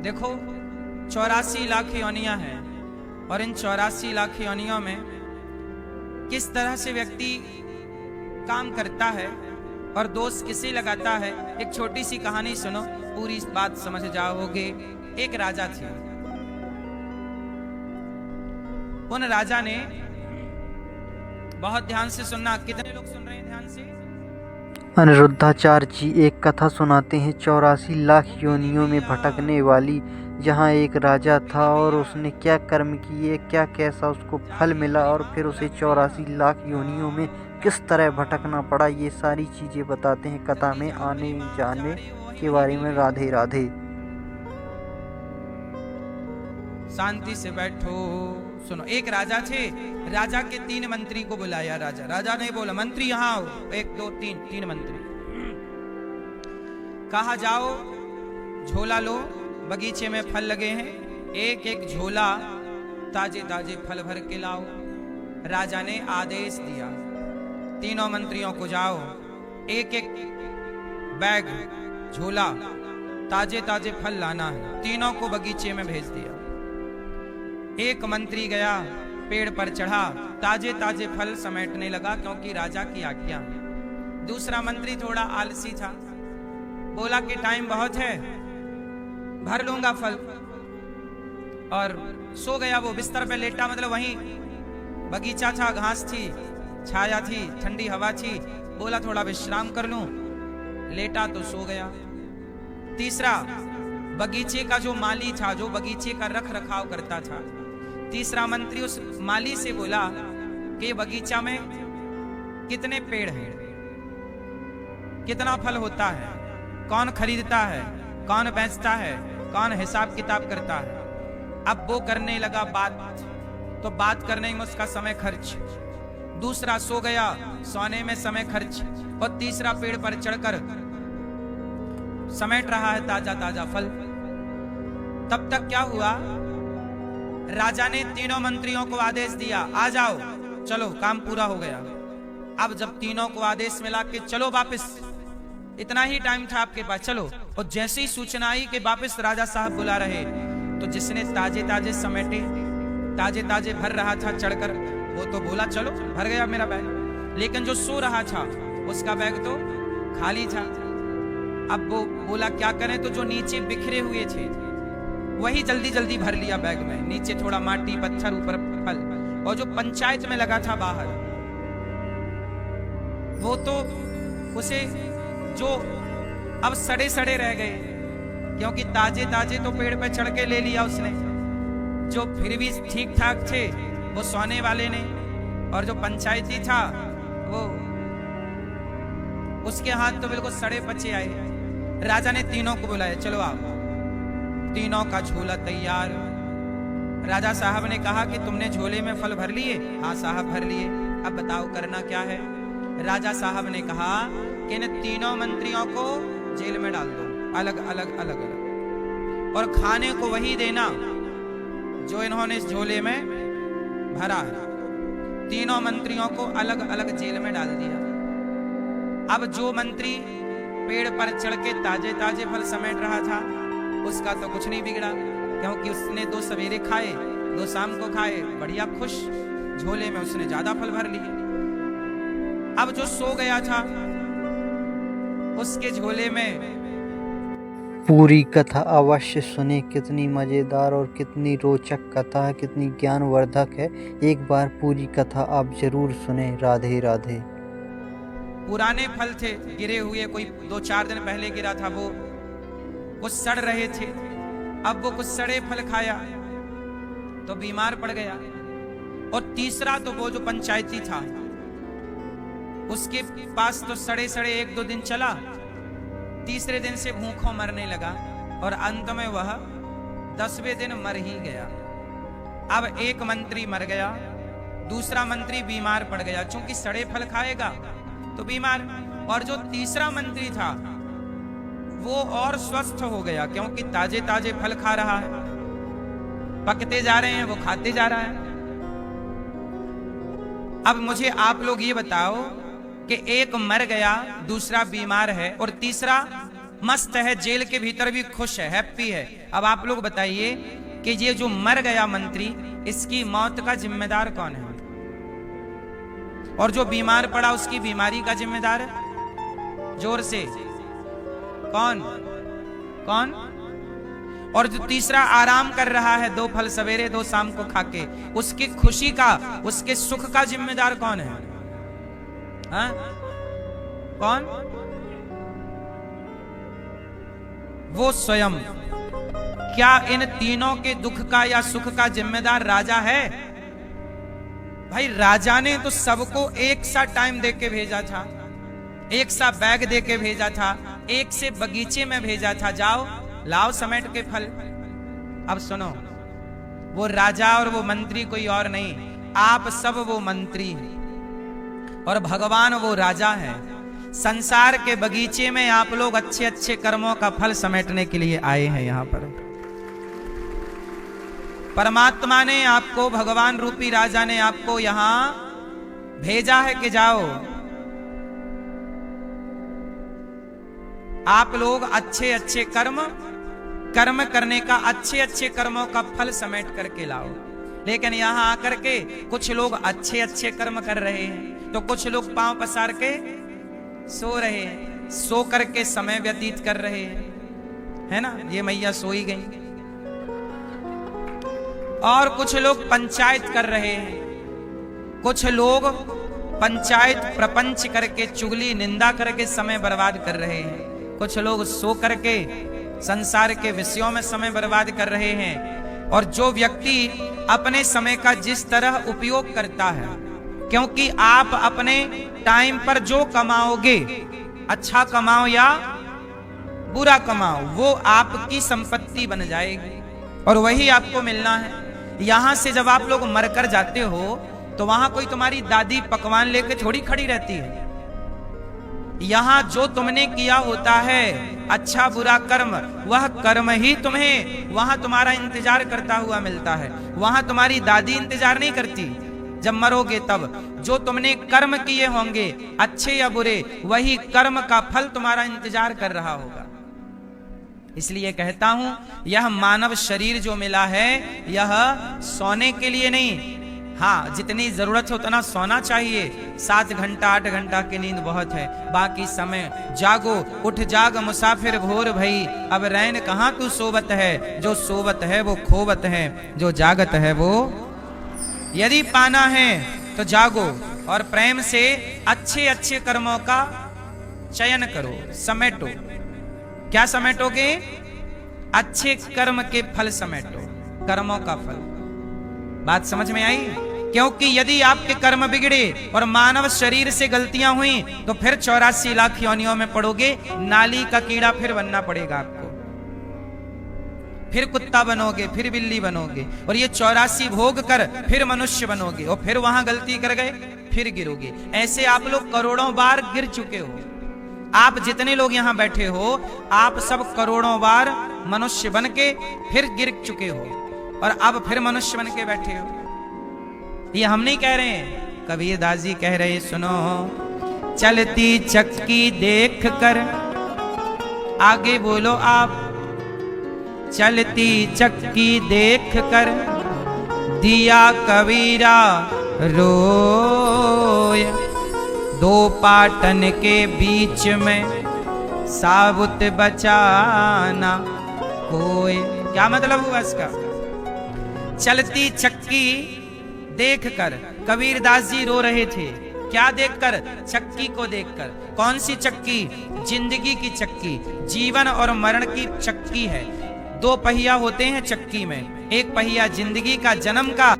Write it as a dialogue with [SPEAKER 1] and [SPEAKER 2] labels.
[SPEAKER 1] देखो 84 लाख योनियां हैं और इन 84 लाख योनियों में किस तरह से व्यक्ति काम करता है और दोष किसे लगाता है। एक छोटी सी कहानी सुनो, पूरी बात समझ जाओगे। एक राजा थे, उन राजा ने, बहुत ध्यान से सुनना, कितने लोग सुन रहे हैं ध्यान से?
[SPEAKER 2] अनिरुद्धाचार्य जी एक कथा सुनाते हैं 84 लाख योनियों में भटकने वाली, जहाँ एक राजा था और उसने क्या कर्म किए, क्या कैसा उसको फल मिला और फिर उसे 84 लाख योनियों में किस तरह भटकना पड़ा। ये सारी चीज़ें बताते हैं कथा में आने जाने के बारे में। राधे राधे।
[SPEAKER 1] शांति से बैठो, सुनो। एक राजा थे, राजा के 3 मंत्री को बुलाया। राजा ने बोला, मंत्री यहाँ आओ। 1 2 3 मंत्री। कहा जाओ, झोला लो, बगीचे में फल लगे हैं, एक एक झोला ताजे ताजे फल भर के लाओ। राजा ने आदेश दिया, तीनों मंत्रियों को जाओ, एक एक बैग झोला ताजे ताजे फल लाना है। तीनों को बगीचे में भेज दिया। एक मंत्री गया, पेड़ पर चढ़ा, ताजे ताजे फल समेटने लगा क्योंकि राजा की आज्ञा है। दूसरा मंत्री थोड़ा आलसी था, बोला कि टाइम बहुत है, भर लूंगा फल, और सो गया। वो बिस्तर पे लेटा, मतलब वहीं बगीचा था, घास थी, छाया थी, ठंडी हवा थी, बोला थोड़ा विश्राम कर लूं, लेटा तो सो गया। तीसरा, बगीचे का जो माली था, जो बगीचे का रख रखाव करता था, तीसरा मंत्री उस माली से बोला कि बगीचा में कितने पेड़ हैं, कितना फल होता है, कौन खरीदता है, कौन बेचता है, कौन हिसाब किताब करता है। अब वो करने लगा बात, तो बात करने में उसका समय खर्च। दूसरा सो गया, सोने में समय खर्च। और तीसरा पेड़ पर चढ़कर समेट रहा है ताजा ताजा फल। तब तक क्या हुआ, राजा ने तीनों मंत्रियों को आदेश दिया, आ जाओ, चलो, काम पूरा हो गया। अब जब तीनों को आदेश मिला कि चलो वापस, इतना ही टाइम था आपके पास, चलो। और जैसे ही सूचना आई कि वापस राजा साहब बुला रहे, तो जिसने ताजे ताजे समेटे, ताजे ताजे भर रहा था चढ़कर, वो तो बोला चलो, भर गया मेरा बैग। लेकिन जो सो रहा था उसका बैग तो खाली था। अब वो बोला क्या करें, तो जो नीचे बिखरे हुए थे वही जल्दी जल्दी भर लिया बैग में। नीचे थोड़ा माटी पत्थर, ऊपर फल। और जो पंचायत में लगा था बाहर, वो तो उसे जो अब सड़े सड़े रह गए, क्योंकि ताजे ताजे तो पेड़ पे चढ़ के ले लिया उसने। जो फिर भी ठीक ठाक थे वो सोने वाले ने, और जो पंचायती था वो, उसके हाथ तो बिल्कुल सड़े पचे आए। राजा ने तीनों को बुलाया, चलो आओ। तीनों का झोला तैयार। राजा साहब ने कहा कि तुमने झोले में फल भर लिए? हाँ साहब, भर लिए। अब बताओ करना क्या है? राजा साहब ने कहा कि इन तीनों मंत्रियों को जेल में डाल दो, अलग अलग अलग अलग, और खाने को वही देना जो इन्होंने इस झोले में भरा है। तीनों मंत्रियों को अलग अलग जेल में डाल दिया। अब जो मंत्री पेड़ पर चढ़ के ताजे ताजे फल समेट रहा था, उसका तो कुछ नहीं बिगड़ा, क्योंकि उसने 2 सवेरे खाए, 2 शाम को खाए, बढ़िया खुश, झोले में उसने ज्यादा फल भर लिए। अब जो सो गया था, उसके झोले में।
[SPEAKER 2] पूरी कथा अवश्य सुने, कितनी मज़ेदार और कितनी रोचक कथा है, कितनी ज्ञानवर्धक है। एक बार पूरी कथा आप जरूर सुने। राधे राधे।
[SPEAKER 1] पुराने फल थे गिरे हुए, कोई 2-4 दिन पहले गिरा था, वो कुछ सड़ रहे थे। अब वो कुछ सड़े फल खाया तो बीमार पड़ गया। और तीसरा तो वो जो पंचायती था, उसके पास तो सड़े सड़े 1-2 दिन चला, तीसरे दिन से भूखों मरने लगा, और अंत में वह 10वें दिन मर ही गया। अब एक मंत्री मर गया, दूसरा मंत्री बीमार पड़ गया, चूंकि सड़े फल खाएगा तो बीमार। और जो तीसरा मंत्री था वो और स्वस्थ हो गया, क्योंकि ताजे ताजे फल खा रहा है, पकते जा रहे हैं, वो खाते जा रहा है। अब मुझे आप लोग ये बताओ कि एक मर गया, दूसरा बीमार है, और तीसरा मस्त है, जेल के भीतर भी खुश है, हैप्पी है। अब आप लोग बताइए कि ये जो मर गया मंत्री, इसकी मौत का जिम्मेदार कौन है? और जो बीमार पड़ा उसकी बीमारी का जिम्मेदार है? जोर से कौन कौन? और जो तीसरा आराम कर रहा है, 2 फल सवेरे 2 शाम को खाके, उसकी खुशी का, उसके सुख का जिम्मेदार कौन है? हाँ? कौन? वो स्वयं। क्या इन तीनों के दुख का या सुख का जिम्मेदार राजा है? भाई राजा ने तो सबको एक सा टाइम दे के भेजा था, एक सा बैग दे के भेजा था, एक से बगीचे में भेजा था, जाओ लाओ समेट के फल। अब सुनो, वो राजा और वो मंत्री कोई और नहीं, आप सब वो मंत्री हैं और भगवान वो राजा है। संसार के बगीचे में आप लोग अच्छे अच्छे कर्मों का फल समेटने के लिए आए हैं। यहां पर परमात्मा ने आपको, भगवान रूपी राजा ने आपको यहां भेजा है कि जाओ आप लोग अच्छे अच्छे कर्म करने का, अच्छे अच्छे कर्मों का फल समेट करके लाओ। लेकिन यहां आकर के कुछ लोग अच्छे अच्छे कर्म कर रहे हैं, तो कुछ लोग पांव पसार के सो रहे हैं, सो करके समय व्यतीत कर रहे हैं, है ना? ये मैया सोई गई। और कुछ लोग पंचायत कर रहे हैं, कुछ लोग पंचायत प्रपंच करके, चुगली निंदा करके समय बर्बाद कर रहे हैं, कुछ लोग सो करके संसार के विषयों में समय बर्बाद कर रहे हैं। और जो व्यक्ति अपने समय का जिस तरह उपयोग करता है, क्योंकि आप अपने टाइम पर जो कमाओगे, अच्छा कमाओ या बुरा कमाओ, वो आपकी संपत्ति बन जाएगी और वही आपको मिलना है। यहां से जब आप लोग मरकर जाते हो तो वहां कोई तुम्हारी दादी पकवान लेके थोड़ी खड़ी रहती है। यहां जो तुमने किया होता है, अच्छा बुरा कर्म, वह कर्म ही तुम्हें वहां तुम्हारा इंतजार करता हुआ मिलता है। वहां तुम्हारी दादी इंतजार नहीं करती। जब मरोगे तब जो तुमने कर्म किए होंगे, अच्छे या बुरे, वही कर्म का फल तुम्हारा इंतजार कर रहा होगा। इसलिए कहता हूं, यह मानव शरीर जो मिला है, यह सोने के लिए नहीं। हाँ, जितनी जरूरत है उतना सोना चाहिए। 7 घंटा 8 घंटा की नींद बहुत है, बाकी समय जागो, उठ जाग मुसाफिर भोर भई, अब रैन कहाँ तू सोवत है, जो सोवत है वो खोवत है, जो जागत है वो। यदि पाना है तो जागो और प्रेम से अच्छे अच्छे कर्मों का चयन करो, समेटो। क्या समेटोगे? अच्छे कर्म के फल समेटो, कर्मों का फल। बात समझ में आई? क्योंकि यदि आपके कर्म बिगड़े और मानव शरीर से गलतियां हुई तो फिर 84 लाख योनियों में पड़ोगे, नाली का कीड़ा फिर बनना पड़ेगा आपको, फिर कुत्ता बनोगे, फिर बिल्ली बनोगे, और ये 84 भोग कर फिर मनुष्य बनोगे, और फिर वहां गलती कर गए फिर गिरोगे। ऐसे आप लोग करोड़ों बार गिर चुके हो। आप जितने लोग यहां बैठे हो, आप सब करोड़ों बार मनुष्य बन के फिर गिर चुके हो और अब फिर मनुष्य बन के बैठे हो। ये हम नहीं कह रहे हैं, कबीरदास जी कह रहे, सुनो। चलती चक्की देख कर, आगे बोलो आप। चलती चक्की देख कर दिया कबीरा रोय, 2 पाटन के बीच में साबुत बचाना कोई। क्या मतलब हुआ इसका? चलती चक्की देखकर कबीरदास जी रो रहे थे। क्या देखकर? चक्की को देखकर। कौन सी चक्की? जिंदगी की चक्की, जीवन और मरण की चक्की है। 2 पहिया होते हैं चक्की में, एक पहिया जिंदगी का, जन्म का,